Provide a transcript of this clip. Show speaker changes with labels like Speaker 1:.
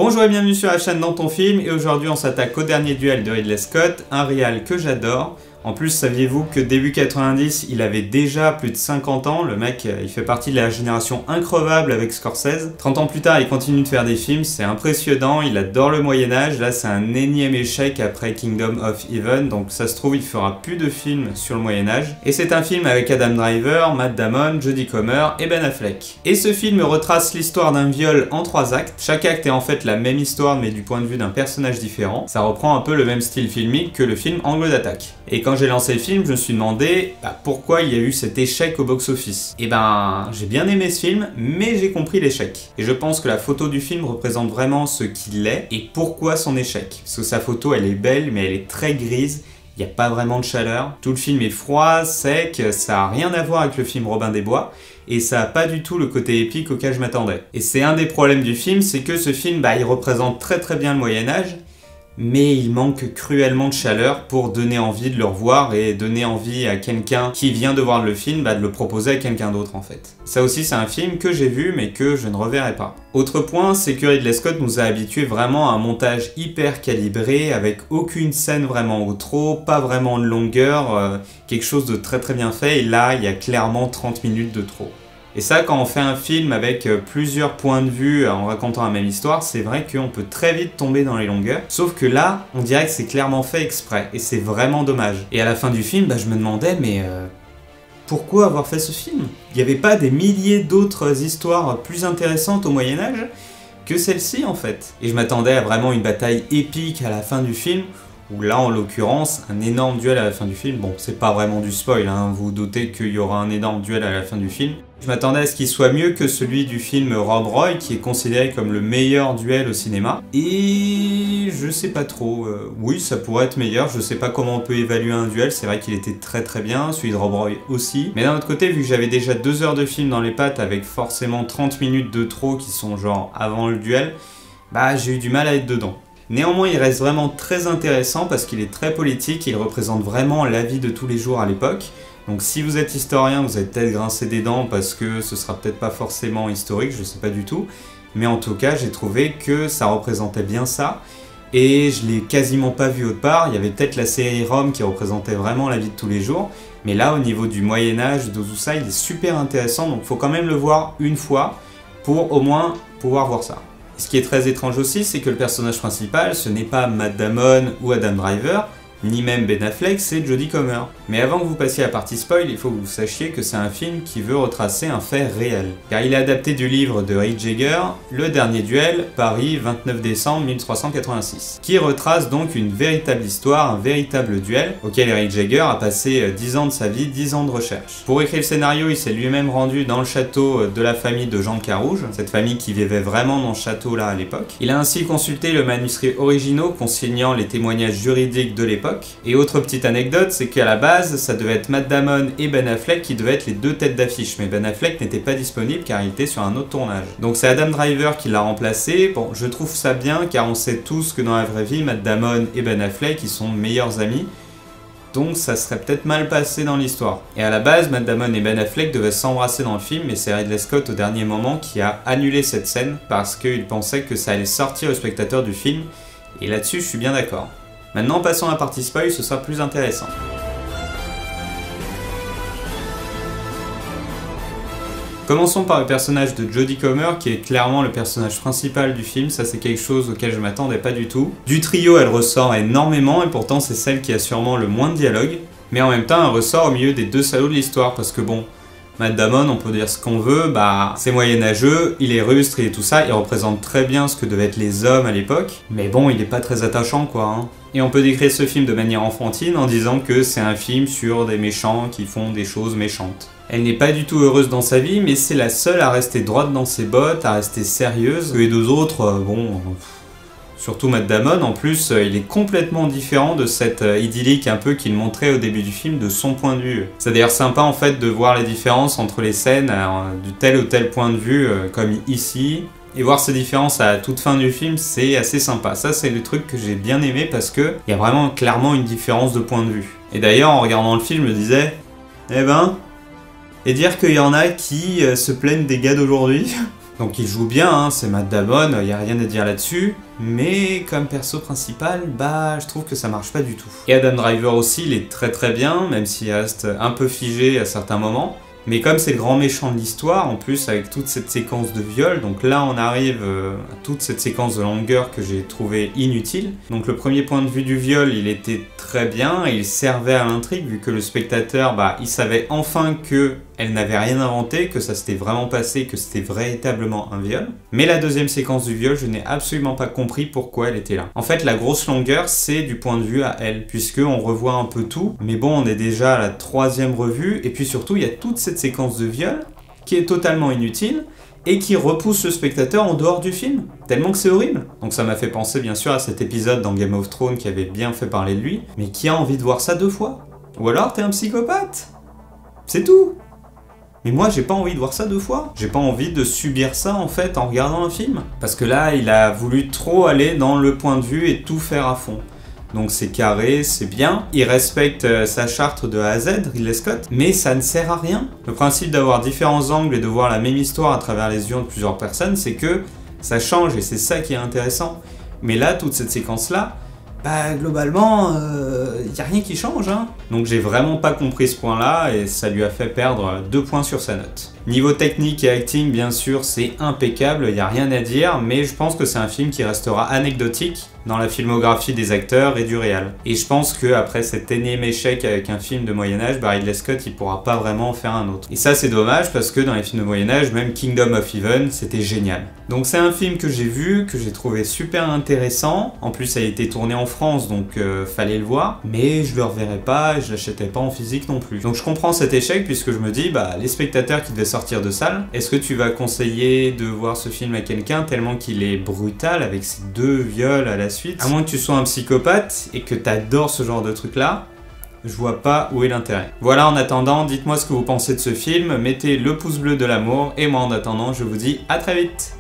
Speaker 1: Bonjour et bienvenue sur la chaîne Dans ton film, et aujourd'hui on s'attaque au dernier duel de Ridley Scott, un réal que j'adore. En plus, saviez-vous que début 90, il avait déjà plus de 50 ans, le mec il fait partie de la génération increvable avec Scorsese. 30 ans plus tard, il continue de faire des films, c'est impressionnant, il adore le Moyen-Âge, là c'est un énième échec après Kingdom of Heaven, donc ça se trouve il fera plus de films sur le Moyen-Âge. Et c'est un film avec Adam Driver, Matt Damon, Jodie Comer et Ben Affleck. Et ce film retrace l'histoire d'un viol en 3 actes, chaque acte est en fait la même histoire mais du point de vue d'un personnage différent. Ça reprend un peu le même style filmique que le film Angle d'attaque. Et quand j'ai lancé le film, je me suis demandé pourquoi il y a eu cet échec au box-office. Et j'ai bien aimé ce film, mais j'ai compris l'échec. Et je pense que la photo du film représente vraiment ce qu'il est et pourquoi son échec. Parce que sa photo, elle est belle, mais elle est très grise. Il n'y a pas vraiment de chaleur. Tout le film est froid, sec, ça n'a rien à voir avec le film Robin des Bois. Et ça n'a pas du tout le côté épique auquel je m'attendais. Et c'est un des problèmes du film, c'est que ce film, il représente très bien le Moyen-Âge, mais il manque cruellement de chaleur pour donner envie de le revoir et donner envie à quelqu'un qui vient de voir le film de le proposer à quelqu'un d'autre en fait. Ça aussi c'est un film que j'ai vu mais que je ne reverrai pas. Autre point, c'est que Ridley Scott nous a habitués vraiment à un montage hyper calibré avec aucune scène vraiment au trop, pas vraiment de longueur, quelque chose de très bien fait, et là il y a clairement 30 minutes de trop. Et ça, quand on fait un film avec plusieurs points de vue en racontant la même histoire, c'est vrai qu'on peut très vite tomber dans les longueurs. Sauf que là, on dirait que c'est clairement fait exprès, et c'est vraiment dommage. Et à la fin du film, je me demandais, mais pourquoi avoir fait ce film? Il n'y avait pas des milliers d'autres histoires plus intéressantes au Moyen-Âge que celle-ci en fait. Et je m'attendais à vraiment une bataille épique à la fin du film, où là en l'occurrence, un énorme duel à la fin du film. Bon, c'est pas vraiment du spoil, hein, vous vous doutez qu'il y aura un énorme duel à la fin du film. Je m'attendais à ce qu'il soit mieux que celui du film Rob Roy, qui est considéré comme le meilleur duel au cinéma. Et je sais pas trop, oui ça pourrait être meilleur, je sais pas comment on peut évaluer un duel, c'est vrai qu'il était très bien, celui de Rob Roy aussi. Mais d'un autre côté, vu que j'avais déjà 2 heures de film dans les pattes avec forcément 30 minutes de trop qui sont genre avant le duel, j'ai eu du mal à être dedans. Néanmoins, il reste vraiment très intéressant parce qu'il est très politique, il représente vraiment la vie de tous les jours à l'époque. Donc si vous êtes historien, vous allez peut-être grincer des dents parce que ce sera peut-être pas forcément historique, je sais pas du tout. Mais en tout cas, j'ai trouvé que ça représentait bien ça. Et je l'ai quasiment pas vu autre part, il y avait peut-être la série Rome qui représentait vraiment la vie de tous les jours. Mais là, au niveau du Moyen-Âge, de tout ça, il est super intéressant, donc faut quand même le voir une fois pour au moins pouvoir voir ça. Ce qui est très étrange aussi, c'est que le personnage principal, ce n'est pas Matt Damon ou Adam Driver, ni même Ben Affleck, c'est Jodie Comer. Mais avant que vous passiez à la partie spoil, il faut que vous sachiez que c'est un film qui veut retracer un fait réel. Car il est adapté du livre de Rick Jagger, Le Dernier Duel, Paris, 29 décembre 1386, qui retrace donc une véritable histoire, un véritable duel, auquel Rick Jagger a passé 10 ans de sa vie, 10 ans de recherche. Pour écrire le scénario, il s'est lui-même rendu dans le château de la famille de Jean Carouge, cette famille qui vivait vraiment dans ce château-là à l'époque. Il a ainsi consulté le manuscrit originaux consignant les témoignages juridiques de l'époque. Et autre petite anecdote, c'est qu'à la base, ça devait être Matt Damon et Ben Affleck qui devaient être les 2 têtes d'affiche, mais Ben Affleck n'était pas disponible car il était sur un autre tournage. Donc c'est Adam Driver qui l'a remplacé. Bon, je trouve ça bien car on sait tous que dans la vraie vie, Matt Damon et Ben Affleck, ils sont meilleurs amis. Donc ça serait peut-être mal passé dans l'histoire. Et à la base, Matt Damon et Ben Affleck devaient s'embrasser dans le film, mais c'est Ridley Scott au dernier moment qui a annulé cette scène parce qu'il pensait que ça allait sortir au spectateur du film. Et là-dessus, je suis bien d'accord. Maintenant, passons à la partie spoil, ce sera plus intéressant. Commençons par le personnage de Jodie Comer, qui est clairement le personnage principal du film, ça c'est quelque chose auquel je m'attendais pas du tout. Du trio, elle ressort énormément, et pourtant c'est celle qui a sûrement le moins de dialogue. Mais en même temps, elle ressort au milieu des 2 salauds de l'histoire, parce que bon, Matt Damon, on peut dire ce qu'on veut, c'est moyenâgeux, il est rustre et tout ça, il représente très bien ce que devaient être les hommes à l'époque, mais bon, il est pas très attachant quoi, hein. Et on peut décrire ce film de manière enfantine en disant que c'est un film sur des méchants qui font des choses méchantes. Elle n'est pas du tout heureuse dans sa vie, mais c'est la seule à rester droite dans ses bottes, à rester sérieuse. Les 2 autres, surtout Matt Damon, en plus, il est complètement différent de cette idyllique un peu qu'il montrait au début du film de son point de vue. C'est d'ailleurs sympa en fait de voir les différences entre les scènes du tel ou tel point de vue, comme ici. Et voir ces différences à toute fin du film, c'est assez sympa. Ça, c'est le truc que j'ai bien aimé parce qu'il y a vraiment clairement une différence de point de vue. Et d'ailleurs, en regardant le film, je me disais, et dire qu'il y en a qui se plaignent des gars d'aujourd'hui, Donc il joue bien, hein, c'est Matt Damon, y a rien à dire là-dessus, mais comme perso principal, bah je trouve que ça marche pas du tout. Et Adam Driver aussi, il est très bien, même s'il reste un peu figé à certains moments. Mais comme c'est le grand méchant de l'histoire, en plus avec toute cette séquence de viol, donc là on arrive à toute cette séquence de longueur que j'ai trouvé inutile. Donc le premier point de vue du viol, il était très bien, et il servait à l'intrigue, vu que le spectateur, bah, il savait enfin que elle n'avait rien inventé, que ça s'était vraiment passé, que c'était véritablement un viol. Mais la deuxième séquence du viol, je n'ai absolument pas compris pourquoi elle était là. En fait, la grosse longueur, c'est du point de vue à elle, puisqu'on revoit un peu tout. Mais bon, on est déjà à la 3e revue, et puis surtout, il y a toute cette séquence de viol qui est totalement inutile, et qui repousse le spectateur en dehors du film, tellement que c'est horrible. Donc ça m'a fait penser bien sûr à cet épisode dans Game of Thrones qui avait bien fait parler de lui, mais qui a envie de voir ça 2 fois? Ou alors t'es un psychopathe? C'est tout. Mais moi, j'ai pas envie de voir ça 2 fois. J'ai pas envie de subir ça, en fait, en regardant un film. Parce que là, il a voulu trop aller dans le point de vue et tout faire à fond. Donc c'est carré, c'est bien. Il respecte sa charte de A à Z, Ridley Scott, mais ça ne sert à rien. Le principe d'avoir différents angles et de voir la même histoire à travers les yeux de plusieurs personnes, c'est que ça change et c'est ça qui est intéressant. Mais là, toute cette séquence-là, bah globalement, y a rien qui change, hein. Donc j'ai vraiment pas compris ce point-là et ça lui a fait perdre 2 points sur sa note. Niveau technique et acting, bien sûr, c'est impeccable, y a rien à dire, mais je pense que c'est un film qui restera anecdotique dans la filmographie des acteurs et du réal. Et je pense qu'après cet énième échec avec un film de Moyen-Âge, bah Ridley Scott il pourra pas vraiment en faire un autre. Et ça c'est dommage parce que dans les films de Moyen-Âge, même Kingdom of Heaven, c'était génial. Donc c'est un film que j'ai vu, que j'ai trouvé super intéressant. En plus ça a été tourné en France, donc fallait le voir. Mais je le reverrai pas et je l'achèterai pas en physique non plus. Donc je comprends cet échec puisque je me dis, bah les spectateurs qui devaient sortir de salle, est-ce que tu vas conseiller de voir ce film à quelqu'un tellement qu'il est brutal avec ces 2 viols à la suite? À moins que tu sois un psychopathe et que t'adores ce genre de truc là, je vois pas où est l'intérêt. Voilà, en attendant, dites-moi ce que vous pensez de ce film, mettez le pouce bleu de l'amour, et moi en attendant, je vous dis à très vite.